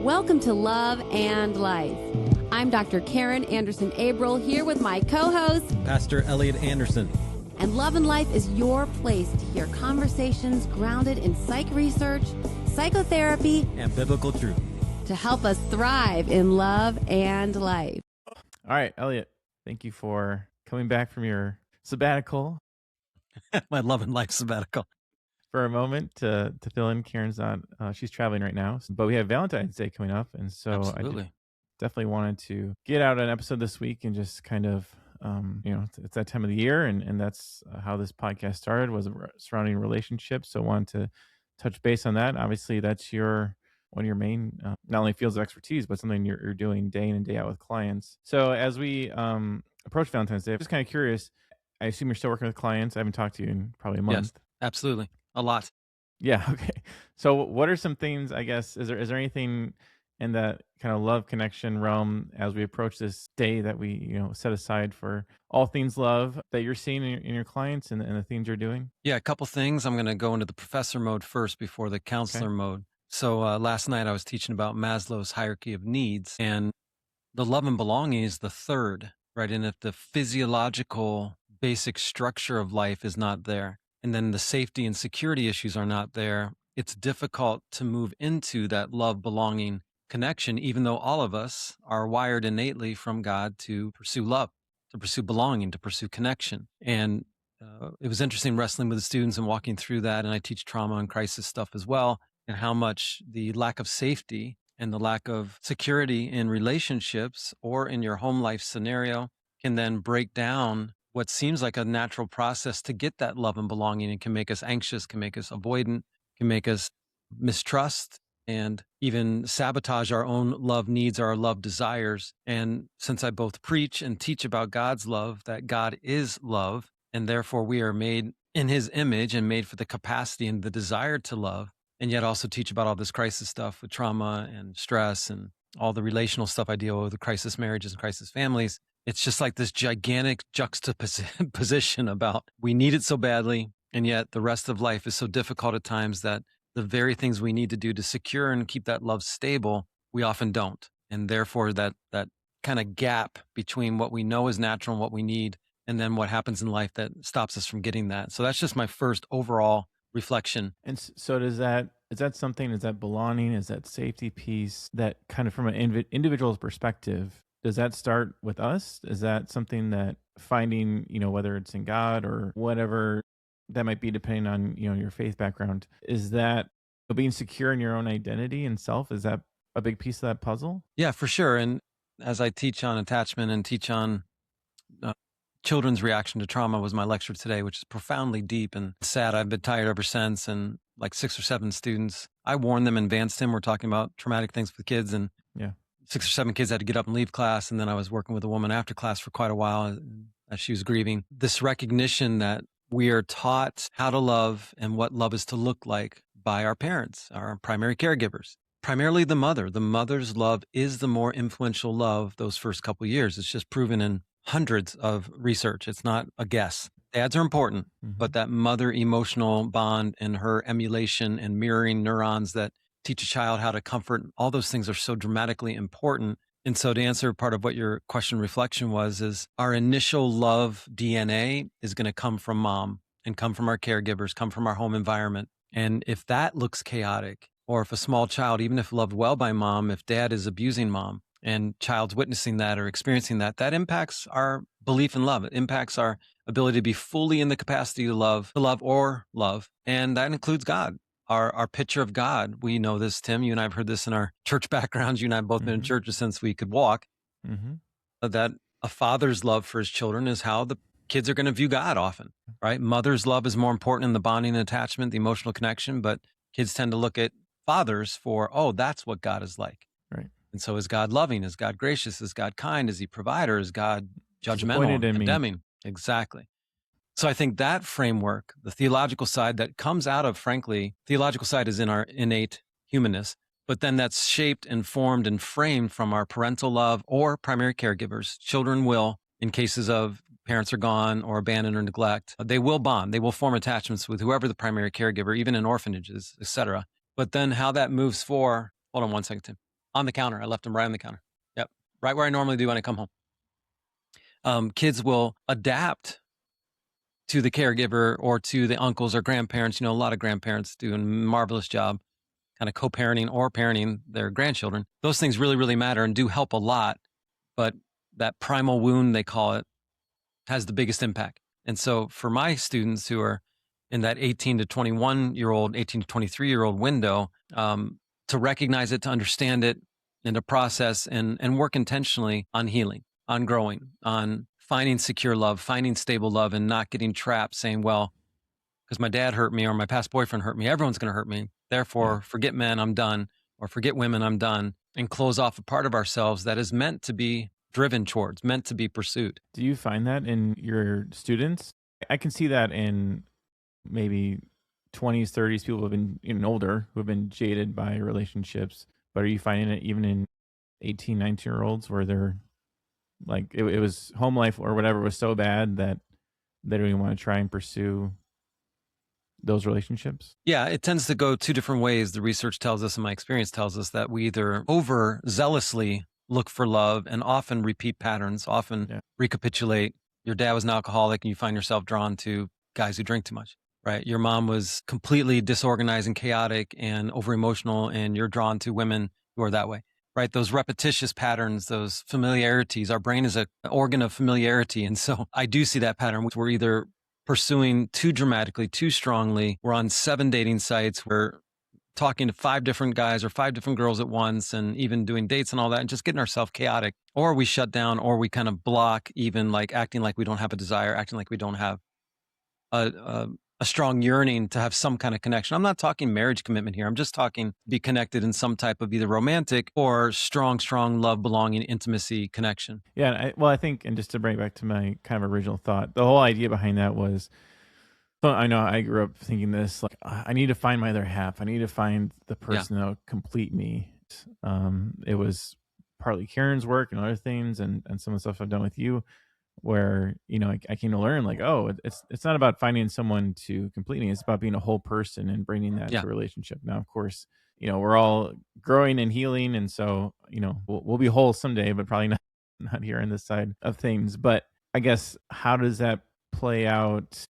Welcome to Love and Life. I'm Dr. Karen Anderson Abril here with my co-host, Pastor Elliott Anderson. And Love and Life is your place to hear conversations grounded in psych research, psychotherapy, and biblical truth to help us thrive in love and life. All right, Elliott, thank you for coming back from your sabbatical. My Love and Life sabbatical. For a moment to fill in. Karen's not, she's traveling right now, but we have Valentine's Day coming up. And so Absolutely. I definitely wanted to get out an episode this week and just kind of, it's that time of the year. And that's how this podcast started, was surrounding relationships. So I wanted to touch base on that. Obviously, that's one of your main, not only fields of expertise, but something you're doing day in and day out with clients. So as we approach Valentine's Day, I'm just kind of curious. I assume you're still working with clients. I haven't talked to you in probably a month. Yes, absolutely. A lot. Yeah. Okay. So what are some things, I guess, is there anything in that kind of love connection realm as we approach this day that we, set aside for all things love that you're seeing in your clients and the things you're doing? Yeah, a couple things. I'm going to go into the professor mode first before the counselor mode. So last night I was teaching about Maslow's hierarchy of needs, and the love and belonging is the third, right? And if the physiological basic structure of life is not there, and then the safety and security issues are not there, it's difficult to move into that love, belonging connection, even though all of us are wired innately from God to pursue love, to pursue belonging, to pursue connection. And it was interesting wrestling with the students and walking through that. And I teach trauma and crisis stuff as well, and how much the lack of safety and the lack of security in relationships or in your home life scenario can then break down what seems like a natural process to get that love and belonging, and can make us anxious, can make us avoidant, can make us mistrust, and even sabotage our own love needs, our love desires. And since I both preach and teach about God's love, that God is love, and therefore we are made in his image and made for the capacity and the desire to love, and yet also teach about all this crisis stuff with trauma and stress and all the relational stuff I deal with crisis marriages and crisis families. It's just like this gigantic juxtaposition about we need it so badly, and yet the rest of life is so difficult at times that the very things we need to do to secure and keep that love stable, we often don't. And therefore that kind of gap between what we know is natural and what we need, and then what happens in life that stops us from getting that. So that's just my first overall reflection. And so is that belonging, is that safety piece, that kind of from an individual's perspective, does that start with us? Is that something that finding, whether it's in God or whatever that might be, depending on, your faith background, is that being secure in your own identity and self? Is that a big piece of that puzzle? Yeah, for sure. And as I teach on attachment and teach on children's reaction to trauma was my lecture today, which is profoundly deep and sad. I've been tired ever since. And like 6 or 7 students, I warned them and advanced him. We're talking about traumatic things for kids, and 6 or 7 kids had to get up and leave class. And then I was working with a woman after class for quite a while as she was grieving. This recognition that we are taught how to love and what love is to look like by our parents, our primary caregivers, primarily the mother. The mother's love is the more influential love those first couple of years. It's just proven in hundreds of research. It's not a guess. Dads are important, but that mother emotional bond and her emulation and mirroring neurons that teach a child how to comfort, all those things are so dramatically important. And so to answer part of what your question reflection was, is our initial love DNA is going to come from mom and come from our caregivers, come from our home environment. And if that looks chaotic, or if a small child, even if loved well by mom, if dad is abusing mom and child's witnessing that or experiencing that, that impacts our belief in love. It impacts our ability to be fully in the capacity to love or love. And that includes God. Our picture of God. We know this, Tim, you and I have heard this in our church backgrounds. You and I have both been in churches since we could walk, that a father's love for his children is how the kids are going to view God often, right? Mother's love is more important in the bonding and attachment, the emotional connection, but kids tend to look at fathers for, that's what God is like. Right. And so is God loving? Is God gracious? Is God kind? Is he provider? Is God judgmental, condemning? Exactly. So I think that framework, the theological side that comes out of, frankly, theological side is in our innate humanness, but then that's shaped and formed and framed from our parental love or primary caregivers. Children will, in cases of parents are gone or abandon or neglect, they will bond. They will form attachments with whoever the primary caregiver, even in orphanages, et cetera. But then how that moves hold on one second, Tim. on the counter. I left them right on the counter. Yep. Right where I normally do when I come home. Kids will adapt to the caregiver or to the uncles or grandparents. A lot of grandparents do a marvelous job kind of co-parenting or parenting their grandchildren. Those things really, really matter and do help a lot. But that primal wound, they call it, has the biggest impact. And so for my students who are in that 18 to 21-year-old, 18 to 23-year-old window, to recognize it, to understand it, and to process and work intentionally on healing, on growing, on finding secure love, finding stable love, and not getting trapped saying, well, because my dad hurt me or my past boyfriend hurt me, everyone's going to hurt me. Therefore, forget men, I'm done, or forget women, I'm done, and close off a part of ourselves that is meant to be driven towards, meant to be pursued. Do you find that in your students? I can see that in maybe 20s, 30s, people who have been even older, who have been jaded by relationships. But are you finding it even in 18, 19-year-olds where they're like, it was home life or whatever was so bad that they don't even want to try and pursue those relationships? Yeah, it tends to go two different ways. The research tells us and my experience tells us that we either overzealously look for love and often repeat patterns, often recapitulate. Your dad was an alcoholic and you find yourself drawn to guys who drink too much, right? Your mom was completely disorganized and chaotic and over-emotional and you're drawn to women who are that way, right? Those repetitious patterns, those familiarities, our brain is an organ of familiarity. And so I do see that pattern. We're either pursuing too dramatically, too strongly. We're on 7 dating sites. We're talking to 5 different guys or 5 different girls at once and even doing dates and all that and just getting ourselves chaotic. Or we shut down or we kind of block, even like acting like we don't have a desire, acting like we don't have a strong yearning to have some kind of connection. I'm not talking marriage commitment here. I'm just talking be connected in some type of either romantic or strong love, belonging, intimacy, connection. Yeah. I think, and just to bring it back to my kind of original thought, the whole idea behind that was, so I know I grew up thinking this, like, I need to find my other half. I need to find the person that'll complete me. It was partly Karen's work and other things and some of the stuff I've done with you, where I came to learn like, it's not about finding someone to complete me, it's about being a whole person and bringing that to a relationship. Now, of course, we're all growing and healing, and so we'll be whole someday, but probably not here on this side of things. But I guess, how does that play out?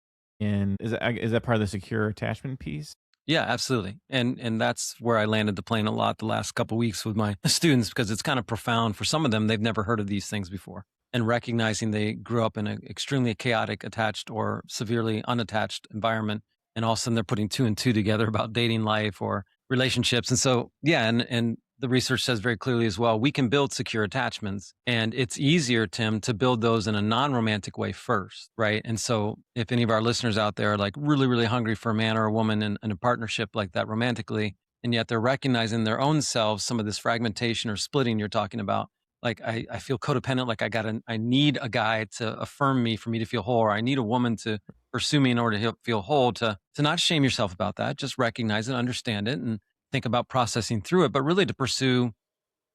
And is that part of the secure attachment piece? Yeah, absolutely. And that's where I landed the plane a lot the last couple of weeks with my students, because it's kind of profound. For some of them, they've never heard of these things before. And recognizing they grew up in an extremely chaotic, attached or severely unattached environment. And all of a sudden they're putting 2 and 2 together about dating life or relationships. And so, and the research says very clearly as well, we can build secure attachments, and it's easier, Tim, to build those in a non-romantic way first, right? And so if any of our listeners out there are like really, really hungry for a man or a woman in a partnership like that romantically, and yet they're recognizing their own selves, some of this fragmentation or splitting you're talking about, like I feel codependent, like I need a guy to affirm me for me to feel whole, or I need a woman to pursue me in order to feel whole, to not shame yourself about that, just recognize it, understand it, and think about processing through it, but really to pursue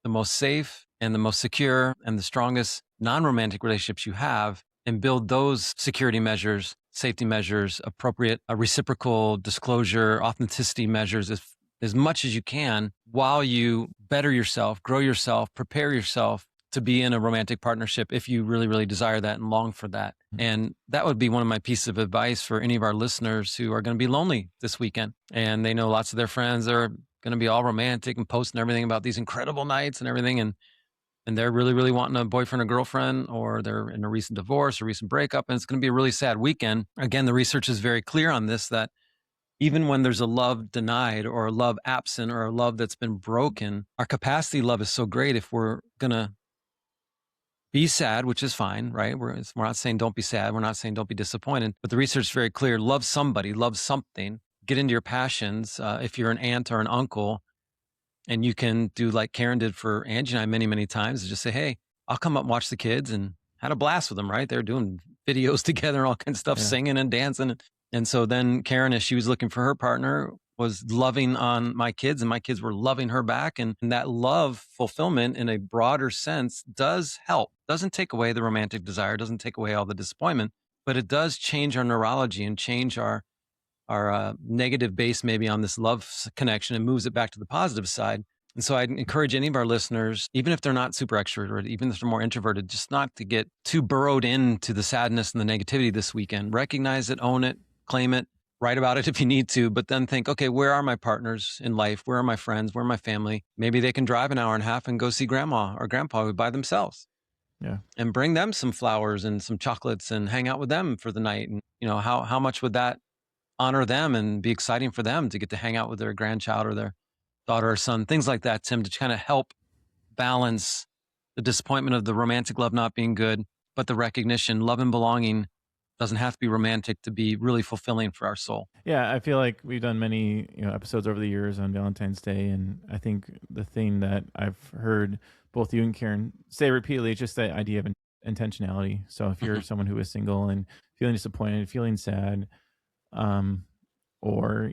the most safe and the most secure and the strongest non-romantic relationships you have, and build those security measures, safety measures, appropriate reciprocal disclosure, authenticity measures as much as you can, while you better yourself, grow yourself, prepare yourself to be in a romantic partnership if you really, really desire that and long for that. And that would be one of my pieces of advice for any of our listeners who are going to be lonely this weekend. And they know lots of their friends are going to be all romantic and posting everything about these incredible nights and everything. And they're really, really wanting a boyfriend or girlfriend, or they're in a recent divorce or recent breakup. And it's going to be a really sad weekend. Again, the research is very clear on this, that even when there's a love denied or a love absent or a love that's been broken, our capacity to love is so great. If we're going to be sad, which is fine, right? We're not saying don't be sad. We're not saying don't be disappointed. But the research is very clear. Love somebody, love something. Get into your passions. If you're an aunt or an uncle, and you can do like Karen did for Angie and I many, many times, is just say, hey, I'll come up and watch the kids, and had a blast with them, right? They're doing videos together, all kinds of stuff, singing and dancing. And so then Karen, as she was looking for her partner, was loving on my kids, and my kids were loving her back. And that love fulfillment in a broader sense does help. Doesn't take away the romantic desire, doesn't take away all the disappointment, but it does change our neurology and change our negative base maybe on this love connection, and moves it back to the positive side. And so I'd encourage any of our listeners, even if they're not super extroverted, even if they're more introverted, just not to get too burrowed into the sadness and the negativity this weekend. Recognize it, own it, claim it, write about it if you need to, but then think, okay, where are my partners in life? Where are my friends? Where are my family? Maybe they can drive an hour and a half and go see grandma or grandpa by themselves. Yeah. And bring them some flowers and some chocolates and hang out with them for the night. And, how much would that honor them and be exciting for them to get to hang out with their grandchild or their daughter or son, things like that, Tim, to kind of help balance the disappointment of the romantic love not being good, but the recognition, love and belonging doesn't have to be romantic to be really fulfilling for our soul. Yeah, I feel like we've done many episodes over the years on Valentine's Day, and I think the thing that I've heard both you and Karen say repeatedly is just the idea of intentionality. So if you're someone who is single and feeling disappointed, feeling sad, or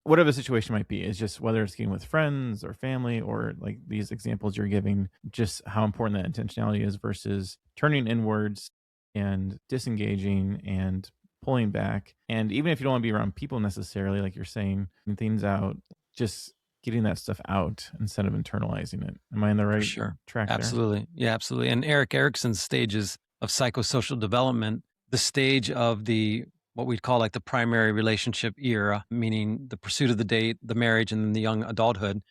whatever the situation might be, is just whether it's getting with friends or family, or like these examples you're giving, just how important that intentionality is versus turning inwards and disengaging and pulling back. And even if you don't want to be around people necessarily, like you're saying, things out, just getting that stuff out instead of internalizing it. Am I in the right track there? Absolutely. Yeah, absolutely. And Erik Erikson's stages of psychosocial development, the stage of what we'd call like the primary relationship era, meaning the pursuit of the date, the marriage, and then the young adulthood.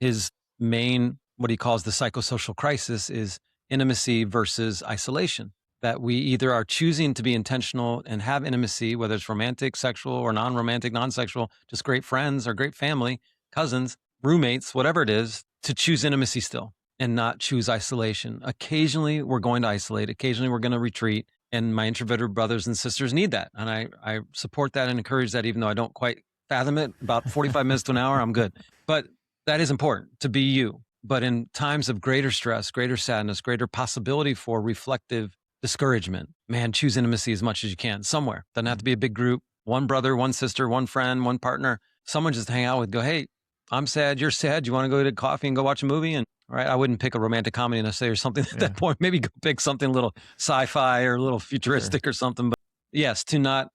His main, what he calls the psychosocial crisis, is intimacy versus isolation. That we either are choosing to be intentional and have intimacy, whether it's romantic, sexual, or non-romantic, non-sexual, just great friends or great family, cousins, roommates, whatever it is, to choose intimacy still and not choose isolation. Occasionally, we're going to isolate. Occasionally, we're going to retreat. And my introverted brothers and sisters need that. And I support that and encourage that, even though I don't quite fathom it. About 45 minutes to an hour, I'm good. But that is important to be you. But in times of greater stress, greater sadness, greater possibility for reflective discouragement, man, choose intimacy as much as you can somewhere. Doesn't have to be a big group. One brother, one sister, one friend, one partner, someone just to hang out with. Go, hey, I'm sad, you're sad. You want to go get coffee and go watch a movie? And right, I wouldn't pick a romantic comedy necessarily or something at that point. Maybe go pick something a little sci-fi or a little futuristic or something. But yes, to not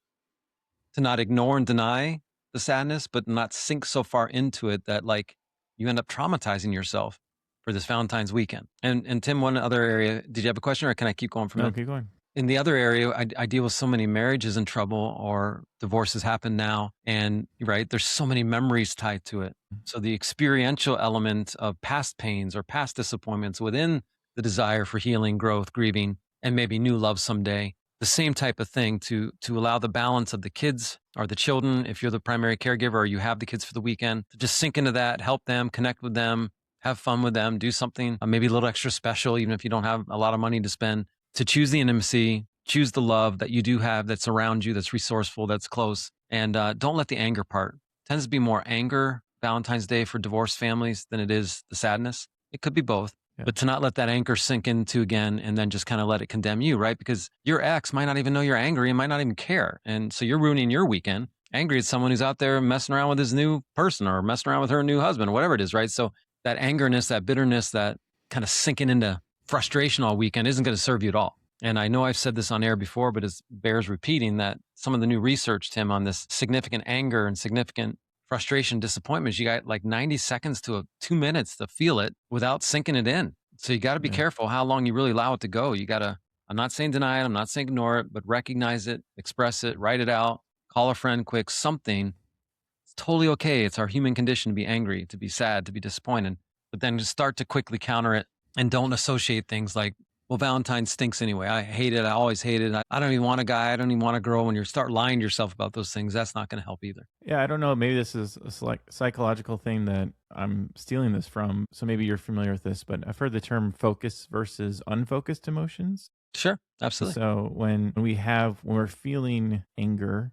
ignore and deny the sadness, but not sink so far into it that like you end up traumatizing yourself for this Valentine's weekend. And Tim, one other area, did you have a question or can I keep going from No, keep going. In the other area, I deal with so many marriages in trouble or divorces happen now. And right, there's so many memories tied to it. So the experiential element of past pains or past disappointments within the desire for healing, growth, grieving, and maybe new love someday, the same type of thing to allow the balance of the kids or the children, if you're the primary caregiver or you have the kids for the weekend, to just sink into that, help them, connect with them, have fun with them, do something maybe a little extra special, even if you don't have a lot of money to spend. To choose the intimacy, choose the love that you do have that's around you, that's resourceful, that's close. And don't let the anger part. It tends to be more anger Valentine's Day for divorced families than it is the sadness. It could be both. Yeah. But to not let that anger sink into again and then just kind of let it condemn you, right? Because your ex might not even know you're angry and might not even care. And so you're ruining your weekend. Angry at someone who's out there messing around with his new person or messing around with her new husband or whatever it is, right? So that angerness, that bitterness, that kind of sinking into frustration all weekend isn't going to serve you at all. And I know I've said this on air before, but it bears repeating that some of the new research, Tim, on this significant anger and significant frustration, disappointments, you got like 90 seconds to 2 minutes to feel it without sinking it in. So you got to be careful how long you really allow it to go. You got to, I'm not saying deny it, I'm not saying ignore it, but recognize it, express it, write it out, call a friend quick, something. It's totally okay. It's our human condition to be angry, to be sad, to be disappointed, but then just start to quickly counter it. And don't associate things like, well, Valentine stinks anyway. I hate it. I always hate it. I don't even want a guy. I don't even want a girl. When you start lying to yourself about those things, that's not going to help either. Yeah, I don't know. Maybe this is a psychological thing that I'm stealing this from. So maybe you're familiar with this, but I've heard the term focus versus unfocused emotions. Sure, absolutely. So when we're feeling anger,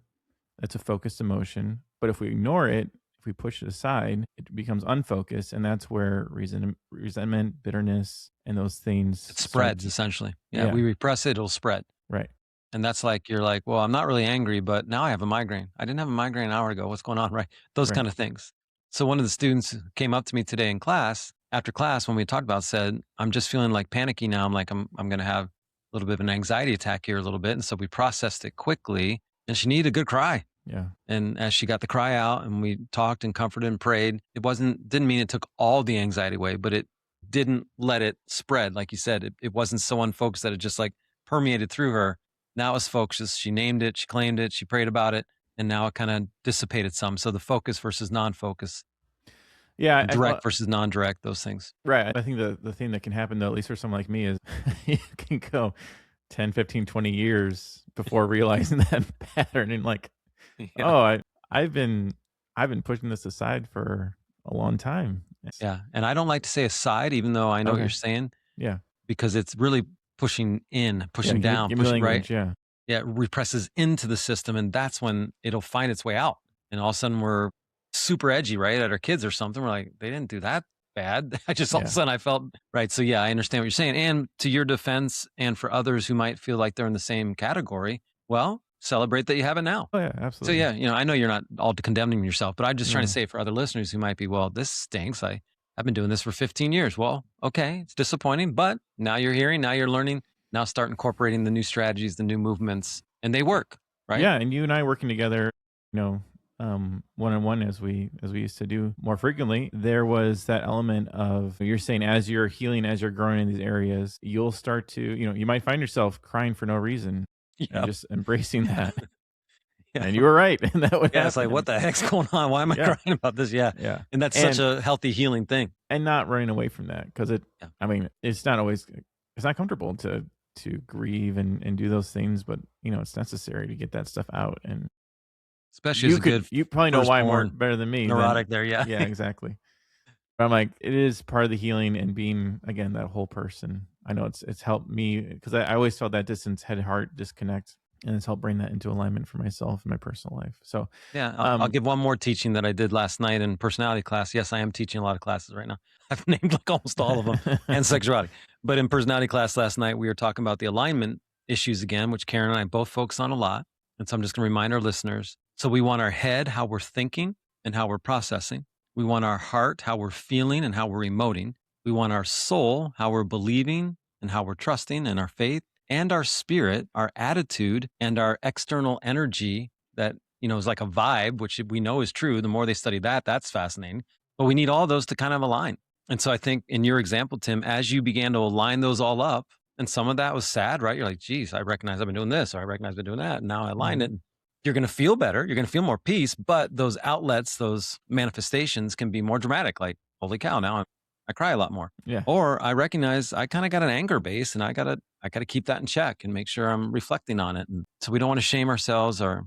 that's a focused emotion. But if we ignore it, if we push it aside, it becomes unfocused. And that's where resentment, bitterness, and those things. It spreads essentially. Yeah, we repress it, it'll spread. Right. And that's like, you're like, well, I'm not really angry, but now I have a migraine. I didn't have a migraine an hour ago. What's going on? Right. Those kind of things. So one of the students came up to me today in class, after class, when we talked about, said, I'm just feeling like panicky now. I'm like, I'm going to have a little bit of an anxiety attack here a little bit. And so we processed it quickly and she needed a good cry. Yeah. And as she got the cry out and we talked and comforted and prayed, didn't mean it took all the anxiety away, but it didn't let it spread. Like you said, it wasn't so unfocused that it just like permeated through her. Now it's focused. She named it, she claimed it, she prayed about it, and now it kind of dissipated some. So the focus versus non-focus, Yeah. direct versus non-direct, those things. Right. I think the thing that can happen, though, at least for someone like me, is you can go 10, 15, 20 years before realizing that pattern. And like, Yeah. oh, I've been pushing this aside for a long time. Yeah. And I don't like to say aside, even though I know what you're saying. Yeah. Because it's really pushing down, give me pushing language, right. Yeah. Yeah, it represses into the system, and that's when it'll find its way out. And all of a sudden we're super edgy, right? At our kids or something. We're like, they didn't do that bad. I just all of a sudden I felt right. So yeah, I understand what you're saying. And to your defense, and for others who might feel like they're in the same category, well, celebrate that you have it now. Oh yeah, So absolutely. yeah, I know you're not all condemning yourself, but I'm just trying to say for other listeners who might be, well, this stinks. I've been doing this for 15 years. Well, okay, it's disappointing, but now you're hearing, now you're learning, now start incorporating the new strategies, the new movements, and they work, right? Yeah, and you and I working together, one-on-one as we used to do more frequently, there was that element of, you're saying, as you're healing, as you're growing in these areas, you'll start to, you might find yourself crying for no reason and just embracing that. And you were right. And that would it's like, what the heck's going on? Why am I crying about this? Yeah. And that's such a healthy healing thing. And not running away from that, because it's not comfortable to grieve and do those things, but it's necessary to get that stuff out. And especially you probably know why more better than me. Neurotic there. Yeah. Yeah, exactly. But I'm like, it is part of the healing and being, again, that whole person. I know it's helped me, because I always felt that distance, head heart disconnect, and it's helped bring that into alignment for myself and my personal life. So yeah, I'll give one more teaching that I did last night in personality class. Yes, I am teaching a lot of classes right now. I've named like almost all of them, and sexuality. But in personality class last night, we were talking about the alignment issues again, which Karen and I both focus on a lot. And so I'm just going to remind our listeners. So we want our head, how we're thinking and how we're processing. We want our heart, how we're feeling and how we're emoting. We want our soul, how we're believing and how we're trusting, and our faith. And our spirit, our attitude, and our external energy that, is like a vibe, which we know is true. The more they study that, that's fascinating. But we need all those to kind of align. And so I think in your example, Tim, as you began to align those all up, and some of that was sad, right? You're like, geez, I recognize I've been doing this, or I recognize I've been doing that. And now I align it. You're going to feel better. You're going to feel more peace. But those outlets, those manifestations can be more dramatic. Like, holy cow, now I cry a lot more. Yeah. Or I recognize I kind of got an anger base, and I gotta keep that in check and make sure I'm reflecting on it. And so we don't want to shame ourselves or,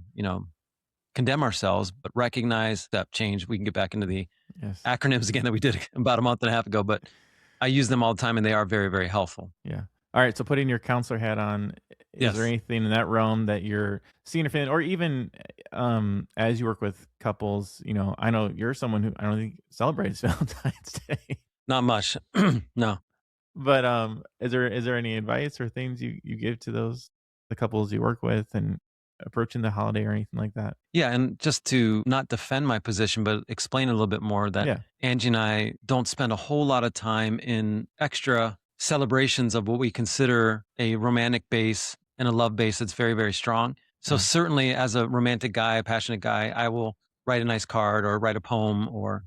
condemn ourselves, but recognize that change. We can get back into the acronyms again that we did about a month and a half ago, but I use them all the time and they are very, very helpful. Yeah. All right. So putting your counselor hat on, is there anything in that realm that you're seeing or feeling, or even as you work with couples, I know you're someone who I don't think celebrates Valentine's Day. Not much. No. But is there any advice or things you give to the couples you work with and approaching the holiday or anything like that? Yeah, and just to not defend my position, but explain a little bit more that Angie and I don't spend a whole lot of time in extra celebrations of what we consider a romantic base and a love base that's very, very strong. So certainly as a romantic guy, a passionate guy, I will write a nice card or write a poem or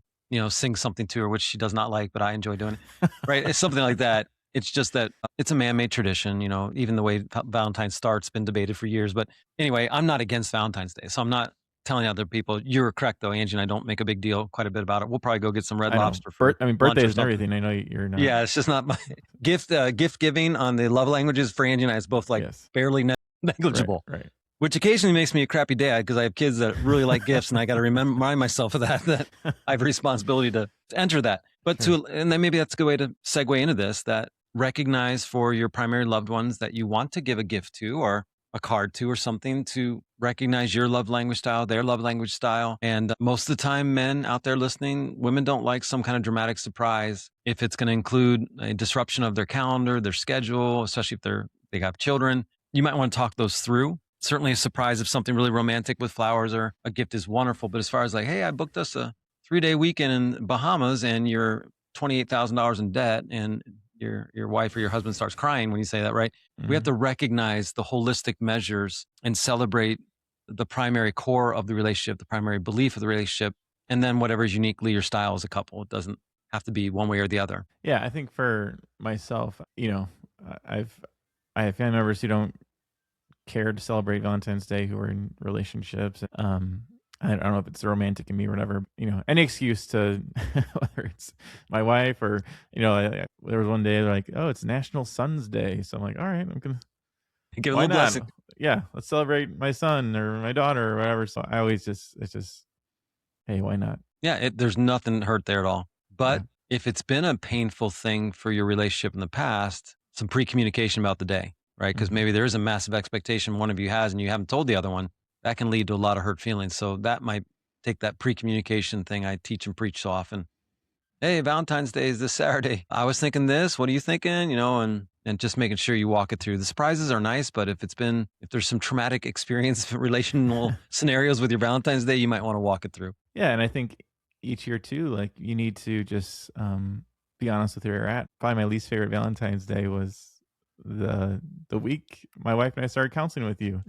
sing something to her, which she does not like, but I enjoy doing it, right? It's something like that. It's just that it's a man-made tradition, even the way Valentine's starts, been debated for years. But anyway, I'm not against Valentine's Day. So I'm not telling other people, you're correct though, Angie and I don't make a big deal, quite a bit about it. We'll probably go get some Red Lobster for birthdays and everything. I know you're not. Yeah, it's just not my gift giving on the love languages for Angie and I is both like barely negligible. Right. Which occasionally makes me a crappy dad because I have kids that really like gifts, and I got to remind myself of that I have a responsibility to enter that. But and then maybe that's a good way to segue into this, that recognize for your primary loved ones that you want to give a gift to or a card to or something, to recognize your love language style, their love language style. And most of the time, men out there listening, women don't like some kind of dramatic surprise if it's going to include a disruption of their calendar, their schedule, especially if they have children. You might want to talk those through. Certainly a surprise if something really romantic with flowers or a gift is wonderful. But as far as like, hey, I booked us a 3-day weekend in Bahamas and you're $28,000 in debt and your wife or your husband starts crying when you say that, right? We have to recognize the holistic measures and celebrate the primary core of the relationship, the primary belief of the relationship, and then whatever is uniquely your style as a couple. It doesn't have to be one way or the other. Yeah, I think for myself, I have family members who don't care to celebrate Valentine's Day who are in relationships. I don't know if it's romantic in me or whatever, any excuse to, whether it's my wife or, there was one day they're like, oh, it's National Sons Day. So I'm like, all right, I'm going to Give a why little not? blessing. Yeah, let's celebrate my son or my daughter or whatever. So I always it's just, hey, why not? Yeah, there's nothing hurt there at all. But Yeah. if it's been a painful thing for your relationship in the past, some pre-communication about the day, right? Because maybe there is a massive expectation one of you has and you haven't told the other one. That can lead to a lot of hurt feelings. So that might take that pre-communication thing I teach and preach so often. Hey, Valentine's Day is this Saturday. I was thinking this. What are you thinking? And just making sure you walk it through. The surprises are nice, but if there's some traumatic experience, relational scenarios with your Valentine's Day, you might want to walk it through. Yeah, and I think each year too, like you need to just be honest with where you're at. Probably my least favorite Valentine's Day was the week my wife and I started counseling with you.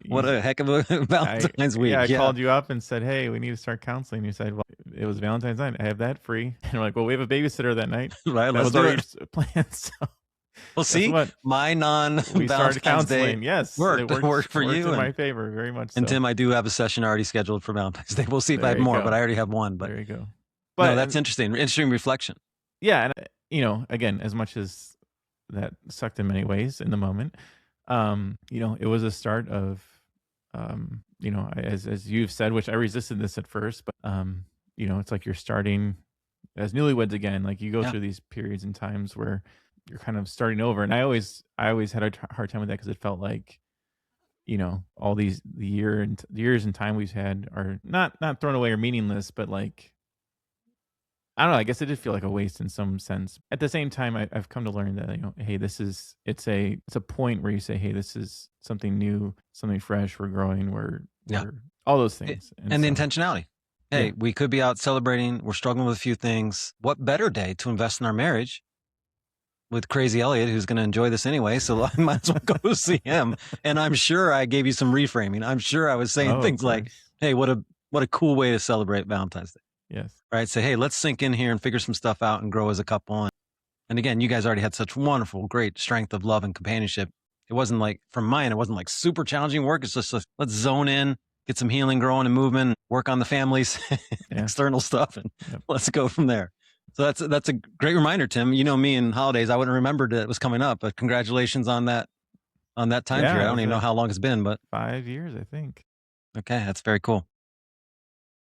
What a heck of a Valentine's week. Yeah, I called you up and said, hey, we need to start counseling. You said, well, it was Valentine's night. I have that free. And we're like, well, we have a babysitter that night. Right, that let's was do already it. planned. So well, see, my we started counseling. Day yes, worked for you. In my favor, very much. And so. Tim, I do have a session already scheduled for Valentine's Day. We'll see if I have more, but I already have one. But there you go. But no, that's interesting. Interesting reflection. Yeah, and again, as much as that sucked in many ways in the moment, it was a start of, as you've said, which I resisted this at first, but it's like you're starting as newlyweds again. Like you go through these periods and times where you're kind of starting over, and I always had a hard time with that because it felt like, all the years and time we've had are not thrown away or meaningless, but like, I don't know. I guess it did feel like a waste in some sense. At the same time, I've come to learn that, hey, it's a point where you say, hey, this is something new, something fresh. We're growing. We're all those things. And the intentionality. Hey, we could be out celebrating. We're struggling with a few things. What better day to invest in our marriage with crazy Elliott, who's going to enjoy this anyway. So I might as well go see him. And I'm sure I gave you some reframing. I'm sure I was saying things like, hey, what a cool way to celebrate Valentine's Day. Yes. Right. Say, hey, let's sink in here and figure some stuff out and grow as a couple. And again, you guys already had such wonderful, great strength of love and companionship. It wasn't like, from mine, it wasn't like super challenging work. It's just let's zone in, get some healing, growing and movement, work on the families, external stuff, and let's go from there. So that's a great reminder, Tim. You know me in holidays, I wouldn't remember that it was coming up, but congratulations on that time period. I don't even know how long it's been, but 5 years, I think. Okay, that's very cool.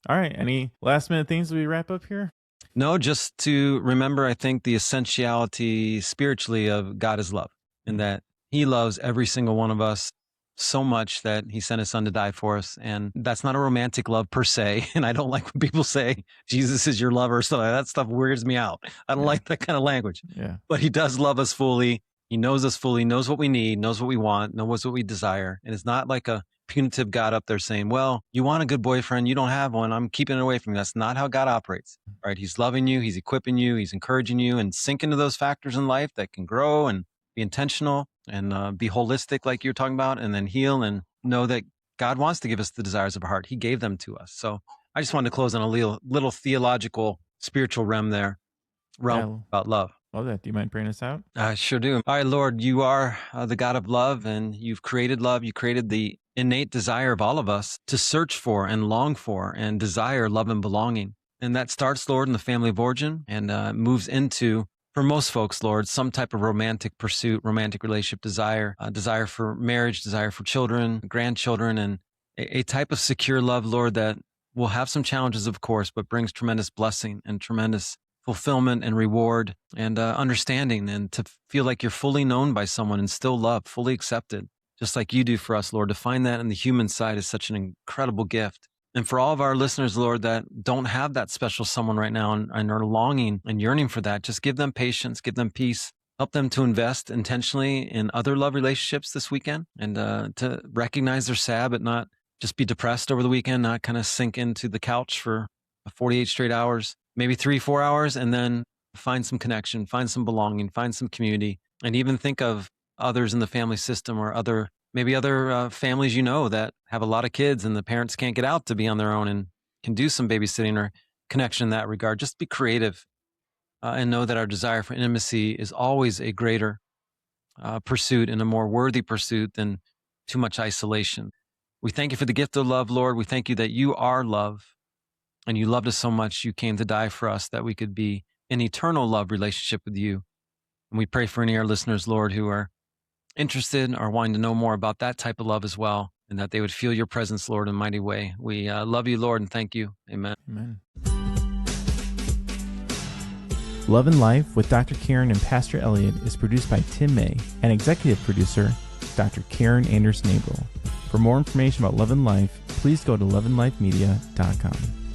All right. Any last minute things we wrap up here? No, just to remember, I think the essentiality spiritually of God is love, and that he loves every single one of us so much that he sent his son to die for us. And that's not a romantic love per se. And I don't like when people say Jesus is your lover. So that stuff weirds me out. I don't like that kind of language. Yeah. But he does love us fully. He knows us fully, knows what we need, knows what we want, knows what we desire. And it's not like a punitive God up there saying, well, you want a good boyfriend, you don't have one, I'm keeping it away from you. That's not how God operates, right? He's loving you, he's equipping you, he's encouraging you, and sink into those factors in life that can grow and be intentional and be holistic like you're talking about, and then heal and know that God wants to give us the desires of our heart. He gave them to us. So I just wanted to close on a little theological, spiritual realm about love. Love that. Do you mind praying us out? I sure do. All right, Lord, you are the God of love, and you've created love. You created the innate desire of all of us to search for and long for and desire love and belonging. And that starts, Lord, in the family of origin and moves into, for most folks, Lord, some type of romantic pursuit, romantic relationship desire, desire for marriage, desire for children, grandchildren, and a type of secure love, Lord, that will have some challenges, of course, but brings tremendous blessing and tremendous fulfillment and reward and understanding, and to feel like you're fully known by someone and still loved, fully accepted, just like you do for us, Lord. To find that in the human side is such an incredible gift. And for all of our listeners, Lord, that don't have that special someone right now and are longing and yearning for that, just give them patience, give them peace, help them to invest intentionally in other love relationships this weekend, and to recognize they're sad, but not just be depressed over the weekend, not kind of sink into the couch for 48 straight hours, maybe 3-4 hours, and then find some connection, find some belonging, find some community, and even think of others in the family system or other maybe other families that have a lot of kids and the parents can't get out to be on their own and can do some babysitting or connection in that regard. Just be creative and know that our desire for intimacy is always a greater pursuit and a more worthy pursuit than too much isolation. We thank you for the gift of love, Lord. We thank you that you are love and you loved us so much you came to die for us that we could be in eternal love relationship with you. And we pray for any of our listeners, Lord, who are interested or wanting to know more about that type of love as well, and that they would feel your presence, Lord, in a mighty way. We love you, Lord, and thank you. Amen. Amen. Love and Life with Dr. Karen and Pastor Elliott is produced by Tim May and executive producer Dr. Karen Anderson-Abel. For more information about Love and Life, please go to loveandlifemedia.com.